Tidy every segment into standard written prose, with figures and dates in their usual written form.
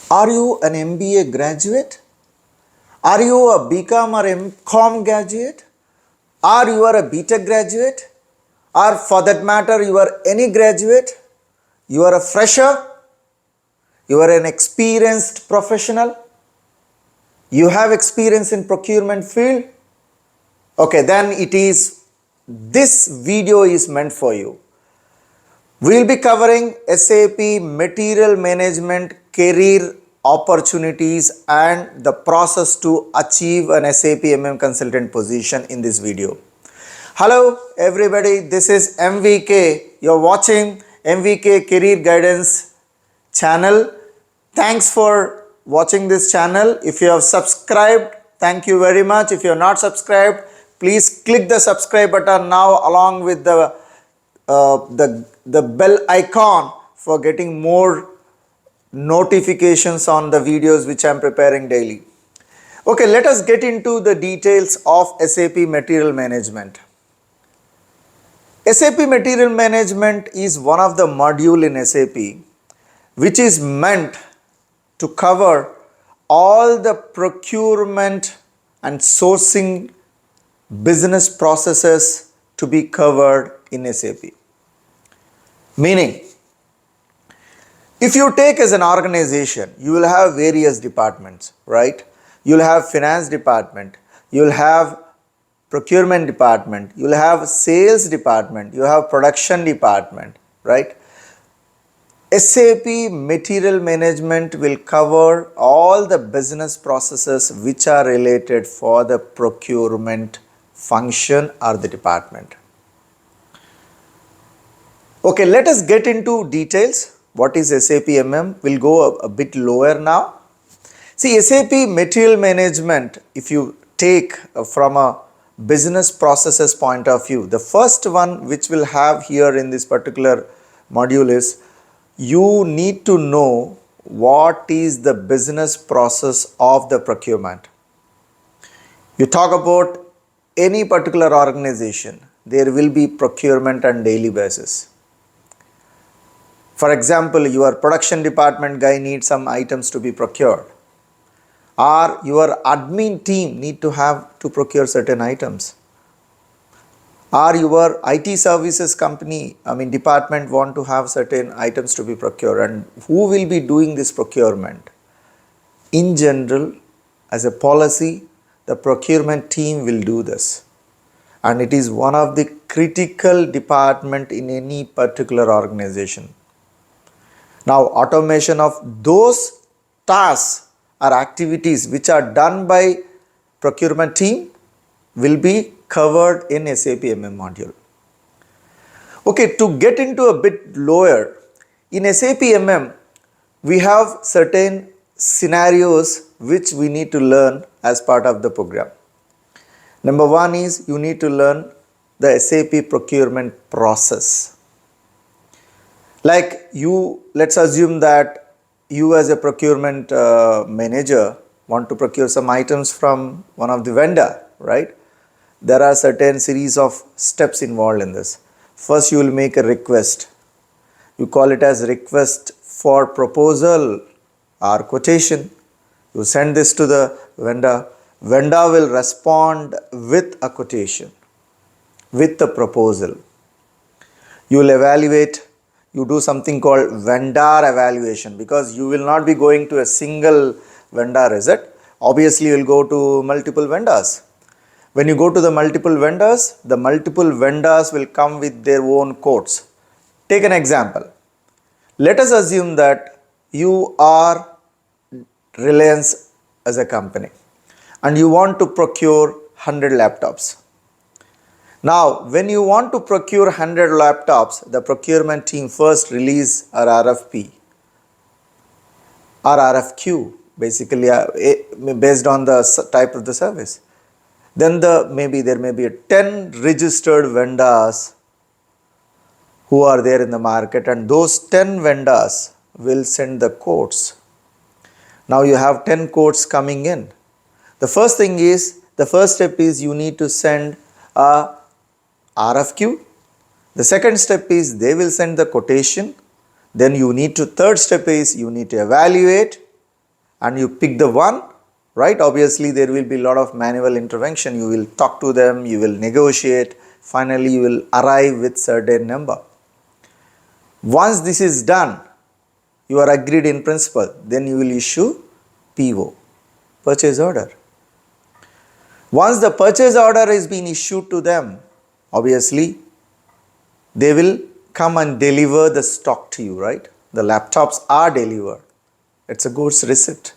Are you an MBA graduate? Are you a BCom or MCom graduate? Or you are a BTech graduate? Or for that matter, you are any graduate? You are a fresher? You are an experienced professional? You have experience in procurement field? Okay, then this video is meant for you. We will be covering SAP Material Management career opportunities and the process to achieve an SAP MM consultant position in this video. Hello everybody, this is MVK. You're watching MVK Career Guidance channel. Thanks for watching this channel. If you have subscribed, thank you very much. If you are not subscribed, please click the subscribe button now along with the bell icon for getting more notifications on the videos which I am preparing daily. Okay, let us get into the details of SAP Material Management. SAP Material Management is one of the module in SAP which is meant to cover all the procurement and sourcing business processes to be covered in SAP. Meaning, if you take as an organization, you will have various departments, right? You will have finance department, you will have procurement department, you will have sales department, you have production department, right? SAP Material Management will cover all the business processes which are related for the procurement function or the department. Okay, let us get into details. What is SAP MM? We'll go a bit lower now. See, SAP Material Management, if you take from a business processes point of view, the first one which we'll have here in this particular module is you need to know what is the business process of the procurement. You talk about any particular organization, there will be procurement on daily basis. For example, your production department guy needs some items to be procured, or your admin team need to have to procure certain items, or your IT services company, department want to have certain items to be procured, and who will be doing this procurement? In general, as a policy, the procurement team will do this, and it is one of the critical department in any particular organization. Now, automation of those tasks or activities which are done by procurement team will be covered in SAP MM module. Okay, to get into a bit lower, in SAP MM, we have certain scenarios which we need to learn as part of the program. Number one is you need to learn the SAP procurement process. Like let's assume that you as a procurement manager want to procure some items from one of the vendor, right? There are certain series of steps involved in this. First, you will make a request. You call it as request for proposal or quotation. You send this to the vendor. Vendor will respond with a quotation, with a proposal. You will evaluate. You do something called vendor evaluation, because you will not be going to a single vendor, is it? Obviously, you will go to multiple vendors. When you go to the multiple vendors will come with their own quotes. Take an example. Let us assume that you are Reliance as a company and you want to procure 100 laptops. Now, when you want to procure 100 laptops, the procurement team first release a RFP or RFQ, basically based on the type of the service. Then there may be 10 registered vendors who are there in the market, and those 10 vendors will send the quotes. Now you have 10 quotes coming in. The first step is you need to send a RFQ. The second step is they will send the quotation. Then third step is you need to evaluate. and you pick the one, right? Obviously there will be a lot of manual intervention. You will talk to them, you will negotiate, finally you will arrive with certain number. Once this is done, you are agreed in principle, then you will issue PO, purchase order. Once the purchase order has been issued to them, obviously they will come and deliver the stock to you, right? The laptops are delivered. It's a goods receipt.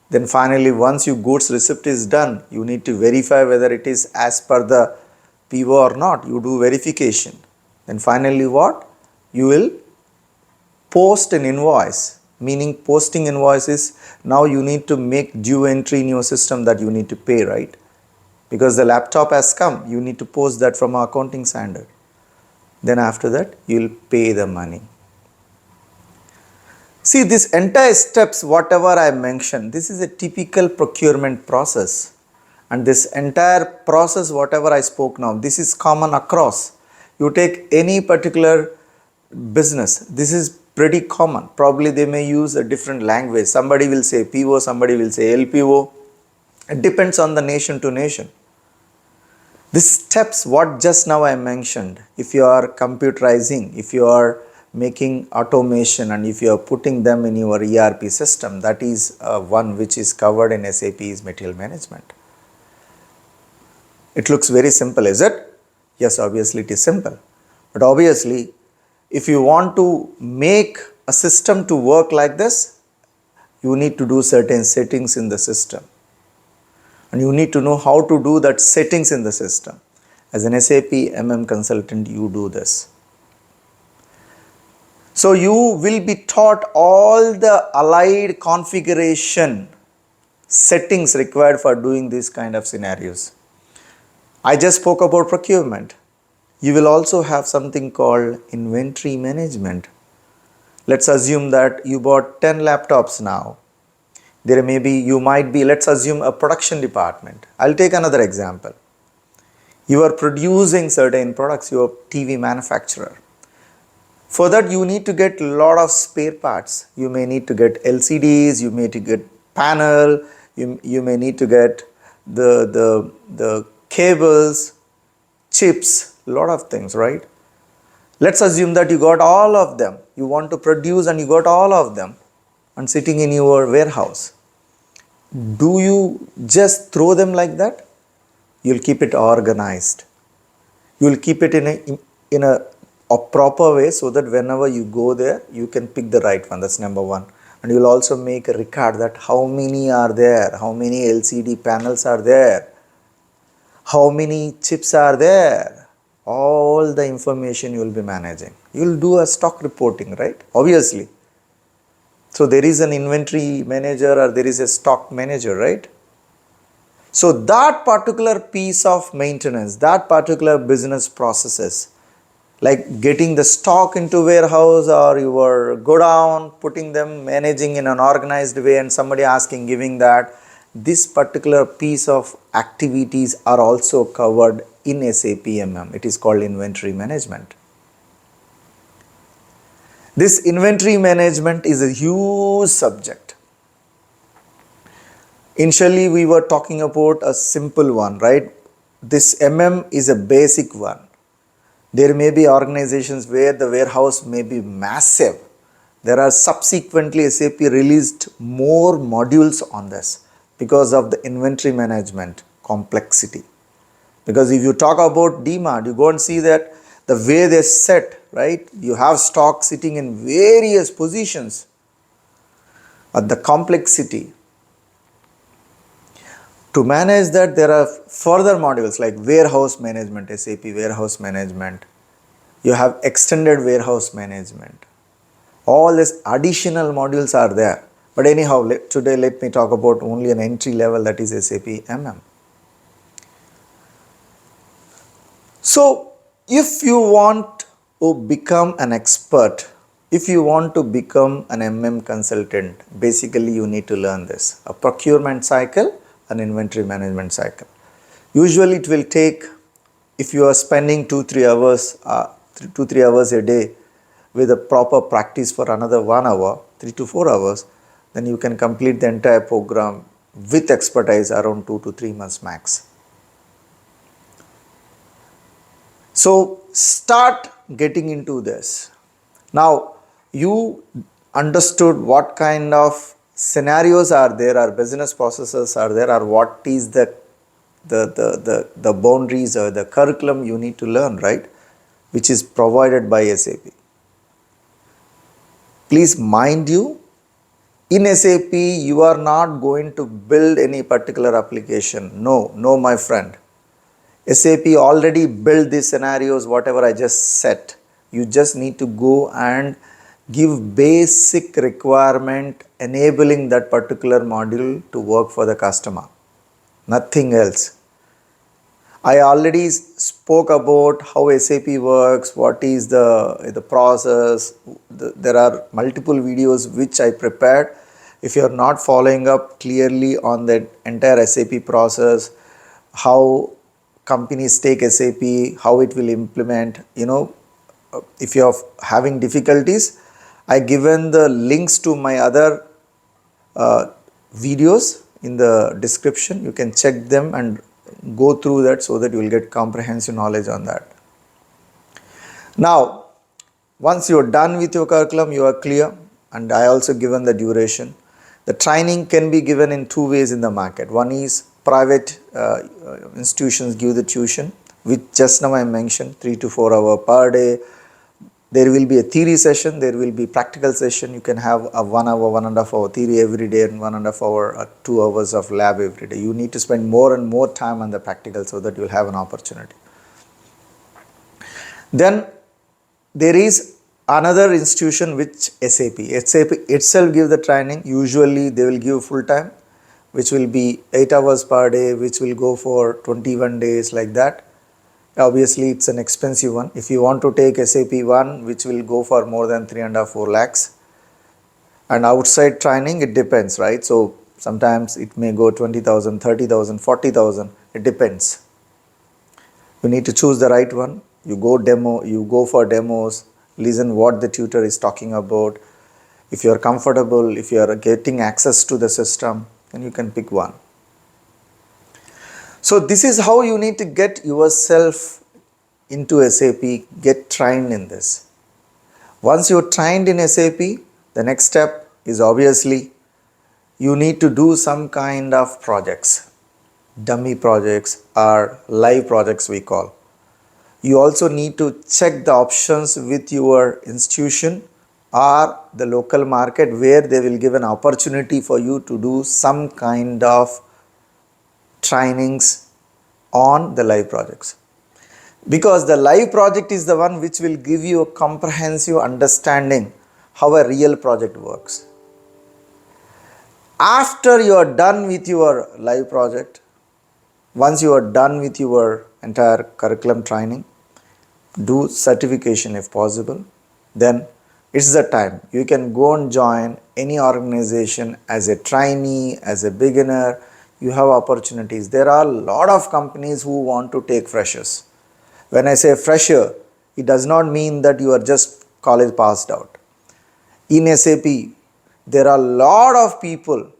Then finally, once your goods receipt is done, you need to verify whether it is as per the PO or not. You do verification. Then finally what? You will post an invoice, meaning posting invoices. Now you need to make due entry in your system that you need to pay, right? Because the laptop has come, you need to post that from our accounting standard. Then after that, you will pay the money. See, this entire steps, whatever I mentioned, this is a typical procurement process. And this entire process, whatever I spoke now, this is common across. You take any particular business, this is pretty common. Probably they may use a different language. Somebody will say PO, somebody will say LPO. It depends on the nation to nation. These steps, what just now I mentioned, if you are computerizing, if you are making automation, and if you are putting them in your ERP system, that is one which is covered in SAP's material management. It looks very simple, is it? Yes, obviously it is simple. But obviously, if you want to make a system to work like this, you need to do certain settings in the system. And you need to know how to do that settings in the system. As an SAP MM consultant, you do this. So you will be taught all the allied configuration settings required for doing these kind of scenarios. I just spoke about procurement. You will also have something called inventory management. Let's assume that you bought 10 laptops now. There may be, you might be, let's assume a production department. I'll take another example. You are producing certain products, you are TV manufacturer. For that you need to get a lot of spare parts. You may need to get LCDs, you may need to get panel, you may need to get the cables, chips, a lot of things, right? Let's assume that you got all of them. You want to produce and you got all of them and sitting in your warehouse. Do you just throw them like that? You'll keep it organized. You'll keep it in a proper way so that whenever you go there, you can pick the right one. That's number one. And you'll also make a record that how many are there, how many LCD panels are there, how many chips are there. All the information you will be managing. You will do a stock reporting, right? Obviously. So there is an inventory manager or there is a stock manager, right? So that particular piece of maintenance, that particular business processes, like getting the stock into warehouse or your godown, putting them, managing in an organized way, and somebody asking, giving that, this particular piece of activities are also covered in SAP MM. It is called inventory management. This inventory management is a huge subject. Initially, we were talking about a simple one, right? This MM is a basic one. There may be organizations where the warehouse may be massive. There are subsequently SAP released more modules on this because of the inventory management complexity. Because if you talk about demand, you go and see that the way they set, right? You have stock sitting in various positions. But the complexity. To manage that, there are further modules like warehouse management, SAP warehouse management. You have extended warehouse management. All these additional modules are there. But anyhow, today let me talk about only an entry level, that is SAP MM. So, if you want to become an expert, if you want to become an MM consultant, basically you need to learn this, a procurement cycle, an inventory management cycle. Usually it will take, if you are spending 2-3 hours a day with a proper practice for another 1 hour, 3 to 4 hours, then you can complete the entire program with expertise around 2 to 3 months max. So start getting into this. Now you understood what kind of scenarios are there, or business processes are there, or what is the boundaries or the curriculum you need to learn, right? Which is provided by SAP. Please mind you, in SAP you are not going to build any particular application. No my friend. SAP already built these scenarios, whatever I just said. You just need to go and give basic requirement enabling that particular module to work for the customer. Nothing else. I already spoke about how SAP works, what is the process. There are multiple videos which I prepared. If you are not following up clearly on the entire SAP process, how companies take SAP, how it will implement, if you are having difficulties, I given the links to my other videos in the description. You can check them and go through that so that you will get comprehensive knowledge on that. Now, once you are done with your curriculum, you are clear, and I also given the duration. The training can be given in two ways in the market. One is private institutions give the tuition, which just now I mentioned, 3 to 4 hours per day. There will be a theory session, there will be practical session. You can have a 1 hour, 1.5 hour theory every day, and 1.5 hour or 2 hours of lab every day. You need to spend more and more time on the practical so that you will have an opportunity. Then there is another institution which SAP itself give the training. Usually they will give full time, which will be 8 hours per day, which will go for 21 days like that. Obviously it's an expensive one. If you want to take SAP 1, which will go for more than 3.5-4 lakhs, and outside training it depends, right? So sometimes it may go 20,000, 30,000, 40,000, it depends. You need to choose the right one. You go for demos, listen what the tutor is talking about. If you are comfortable, if you are getting access to the system, then you can pick one. So this is how you need to get yourself into SAP, get trained in this. Once you're trained in SAP, the next step is obviously you need to do some kind of projects, dummy projects or live projects we call. You also need to check the options with your institution or the local market where they will give an opportunity for you to do some kind of trainings on the live projects, because the live project is the one which will give you a comprehensive understanding how a real project works. After you are done with your live project, once you are done with your entire curriculum training, do certification if possible, then it's the time. You can go and join any organization as a trainee, as a beginner. You have opportunities. There are a lot of companies who want to take freshers. When I say fresher, it does not mean that you are just college passed out. In SAP, there are a lot of people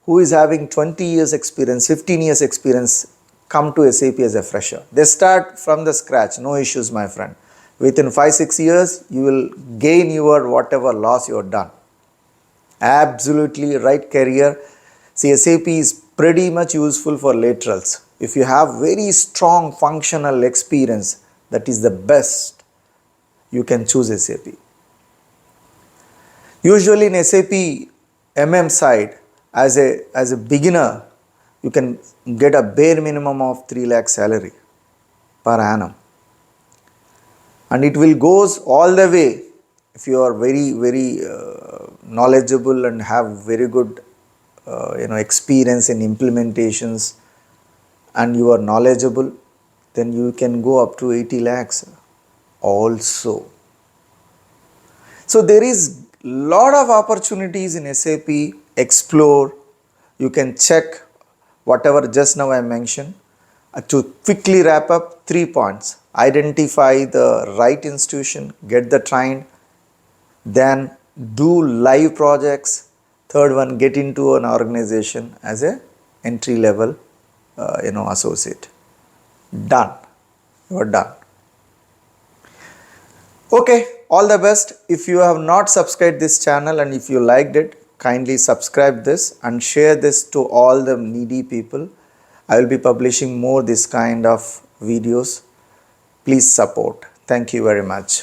who is having 20 years experience, 15 years experience come to SAP as a fresher. They start from the scratch, no issues my friend. Within 5-6 years, you will gain your whatever loss you have done. Absolutely right career. See, SAP is pretty much useful for laterals. If you have very strong functional experience, that is the best, you can choose SAP. Usually in SAP MM side, as a beginner, you can get a bare minimum of 3 lakh salary per annum. And it will goes all the way. If you are very knowledgeable and have very good experience in implementations and you are knowledgeable, then you can go up to 80 lakhs also. So there is lot of opportunities in SAP. Explore. You can check whatever just now I mentioned. To quickly wrap up, 3 points. Identify the right institution, get the trained, then do live projects. Third one, get into an organization as a entry level associate. Done. You are done. Okay, all the best. If you have not subscribed this channel and if you liked it, kindly subscribe this and share this to all the needy people. I will be publishing more this kind of videos. Please support. Thank you very much.